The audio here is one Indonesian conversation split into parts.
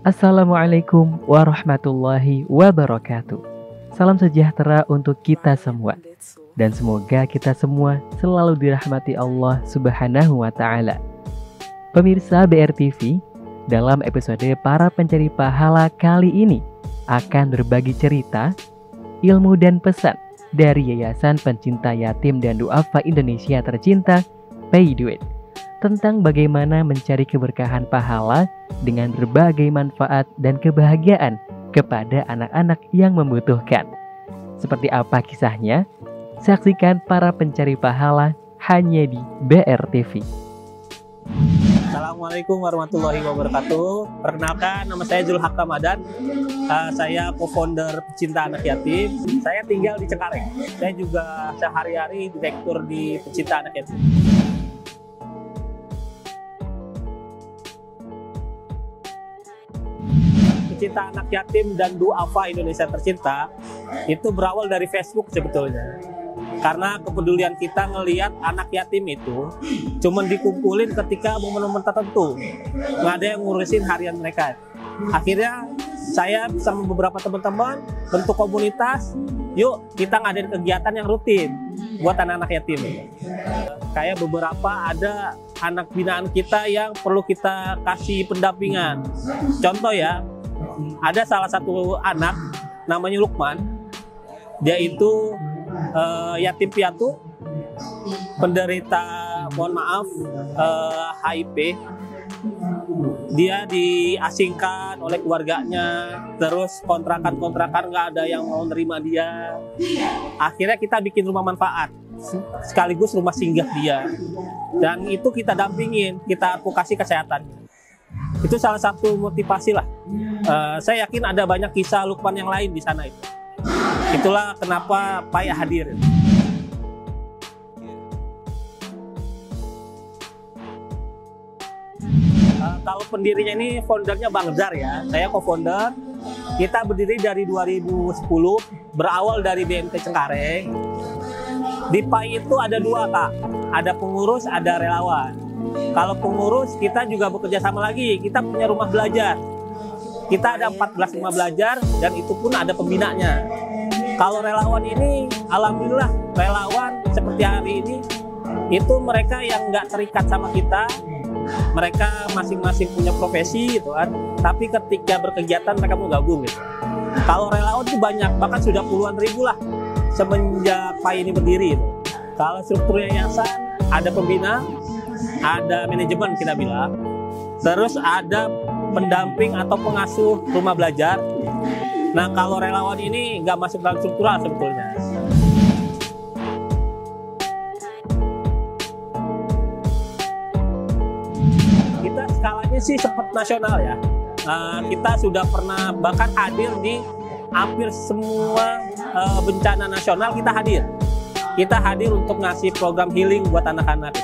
Assalamualaikum warahmatullahi wabarakatuh. Salam sejahtera untuk kita semua. Dan semoga kita semua selalu dirahmati Allah Subhanahu wa Ta'ala. Pemirsa BRTV, dalam episode Para Pencari Pahala kali ini akan berbagi cerita, ilmu dan pesan dari Yayasan Pencinta Yatim dan Duafa Indonesia Tercinta, Pay Do It, tentang bagaimana mencari keberkahan pahala dengan berbagai manfaat dan kebahagiaan kepada anak-anak yang membutuhkan. Seperti apa kisahnya? Saksikan Para Pencari Pahala hanya di BRTV. Assalamualaikum warahmatullahi wabarakatuh. Perkenalkan, nama saya Zulhaq Ramadan. Saya co-founder Pecinta Anak Yatim. Saya tinggal di Cengkareng. Saya juga sehari-hari direktur di Pecinta Anak Yatim. Pecinta Anak Yatim dan Duafa Indonesia Tercinta itu berawal dari Facebook sebetulnya. Karena kepedulian kita ngelihat anak yatim itu cuman dikumpulin ketika momen-momen tertentu, nggak ada yang ngurusin harian mereka. Akhirnya saya bersama beberapa teman-teman bentuk komunitas, yuk kita ngadain kegiatan yang rutin buat anak-anak yatim. Kayak beberapa ada anak binaan kita yang perlu kita kasih pendampingan. Contoh ya, ada salah satu anak namanya Lukman. Dia itu yatim piatu, penderita, mohon maaf, HIV. Dia diasingkan oleh keluarganya, terus kontrakan nggak ada yang mau nerima dia. Akhirnya kita bikin rumah manfaat, sekaligus rumah singgah dia. Dan itu kita dampingin, kita advokasi kesehatan. Itu salah satu motivasi lah. Saya yakin ada banyak kisah Lukman yang lain di sana itu. Itulah kenapa Paya hadir. Kalau pendirinya ini foundernya Bang Zar ya. Saya co-founder. Kita berdiri dari 2010, berawal dari BMT Cengkareng. Di PAI itu ada dua, Kak. Ada pengurus, ada relawan. Kalau pengurus, kita juga bekerja sama lagi. Kita punya rumah belajar. Kita ada 14 rumah belajar, dan itu pun ada pembinanya. Kalau relawan ini, alhamdulillah relawan seperti hari ini, itu mereka yang nggak terikat sama kita. Mereka masing-masing punya profesi gitu kan. Tapi ketika berkegiatan mereka mau gabung gitu. Kalau relawan itu banyak, bahkan sudah puluhan ribu lah semenjak PAI ini berdiri gitu. Kalau struktur yayasan, ada pembina, ada manajemen kita bilang, terus ada pendamping atau pengasuh rumah belajar. Nah, kalau relawan ini nggak masuk dalam struktural sebetulnya. Kita skalanya sih sempat nasional ya. Kita sudah pernah bahkan hadir di hampir semua bencana nasional kita hadir. Kita hadir untuk ngasih program healing buat anak-anak.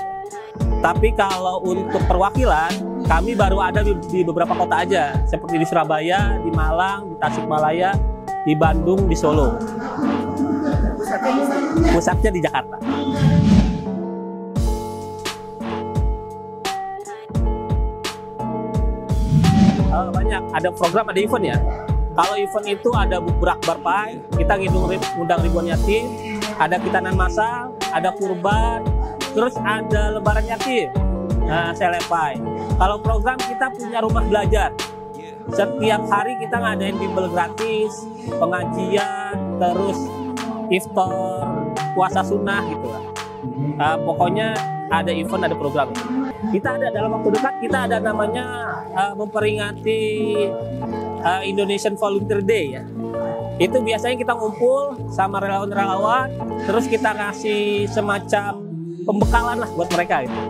Tapi kalau untuk perwakilan, kami baru ada di beberapa kota aja, seperti di Surabaya, di Malang, di Tasikmalaya, di Bandung, di Solo. Pusatnya di Jakarta. Banyak, ada program, ada event ya. Kalau event itu ada Bukberakbar PAI, kita ngundang ribuan yatim, ada kitanan massal, ada kurban, terus ada lebaran yatim, selepai. Kalau program kita punya rumah belajar. Setiap hari kita ngadain bimbel gratis, pengajian, terus iftar, puasa sunnah gitu lah. Pokoknya ada event, ada program. Kita ada dalam waktu dekat, kita ada namanya memperingati Indonesian Volunteer Day ya. Itu biasanya kita ngumpul sama relawan-relawan, terus kita ngasih semacam pembekalan lah buat mereka gitu.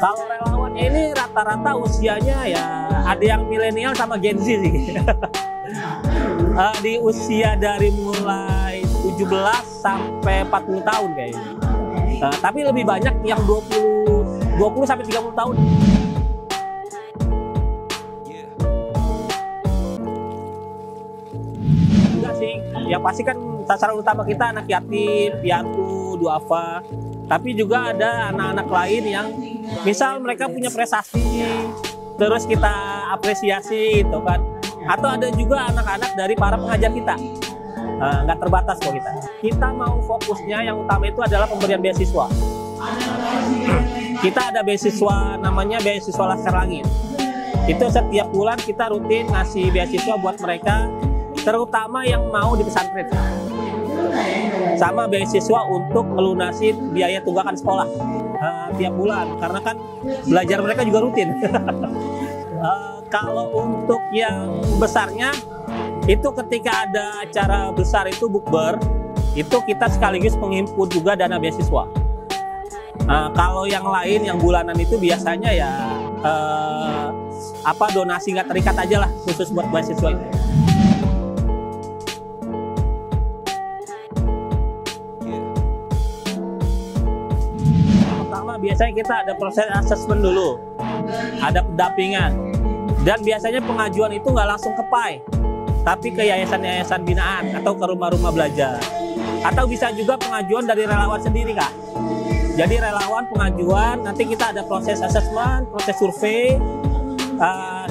Kalau relawannya ini rata-rata usianya ya ada yang milenial sama Gen Z sih. Di usia dari mulai 17 sampai 40 tahun kayaknya. Tapi lebih banyak yang 20 sampai 30 tahun. Enggak sih, yang pasti kan sasaran utama kita anak yatim, piatu, duafa. Tapi juga ada anak-anak lain yang misal mereka punya prestasi, terus kita apresiasi itu kan. Atau ada juga anak-anak dari para pengajar kita. Nggak terbatas kok kita. Kita mau fokusnya yang utama itu adalah pemberian beasiswa. Kita ada beasiswa namanya beasiswa Laskar Langit. Itu setiap bulan kita rutin ngasih beasiswa buat mereka, terutama yang mau di pesantren. Sama beasiswa untuk melunasi biaya tunggakan sekolah tiap bulan, karena kan belajar mereka juga rutin. Kalau untuk yang besarnya, itu ketika ada acara besar itu bukber, itu kita sekaligus menghimpun juga dana beasiswa. Kalau yang lain yang bulanan itu biasanya ya donasi nggak terikat aja lah, khusus buat beasiswa itu. Pertama biasanya kita ada proses asesmen dulu, ada pendampingan, dan biasanya pengajuan itu nggak langsung ke PAI, tapi ke yayasan-yayasan binaan atau ke rumah-rumah belajar, atau bisa juga pengajuan dari relawan sendiri, Kak. Jadi relawan pengajuan, nanti kita ada proses asesmen, proses survei,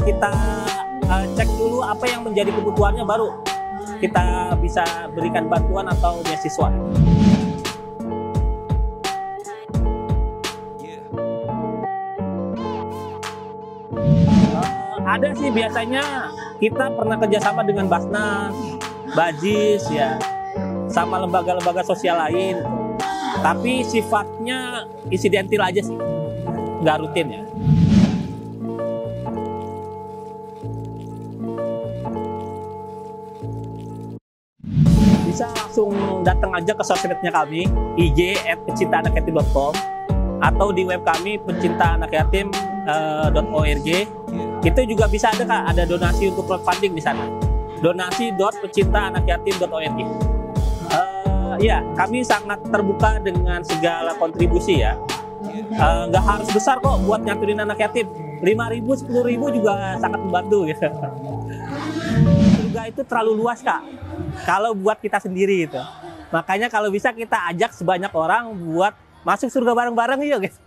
kita cek dulu apa yang menjadi kebutuhannya, baru kita bisa berikan bantuan atau beasiswa. Ada sih biasanya kita pernah kerjasama dengan Basnas, Bajis ya, sama lembaga-lembaga sosial lain. Tapi sifatnya insidental aja sih, nggak rutin ya. Bisa langsung datang aja ke sosmednya kami, ig@pecintaanakyatim.com, atau di web kami pecintaanakyatim.org. Itu juga bisa ada, Kak, ada donasi untuk crowdfunding di sana. donasi.pecintaanakyatim.org. Ya, kami sangat terbuka dengan segala kontribusi ya. Nggak harus besar kok buat nyaturin anak yatim. 5.000, 10.000 juga sangat membantu gitu. Surga itu terlalu luas, Kak, kalau buat kita sendiri gitu. Makanya kalau bisa kita ajak sebanyak orang buat masuk surga bareng-bareng yuk gitu.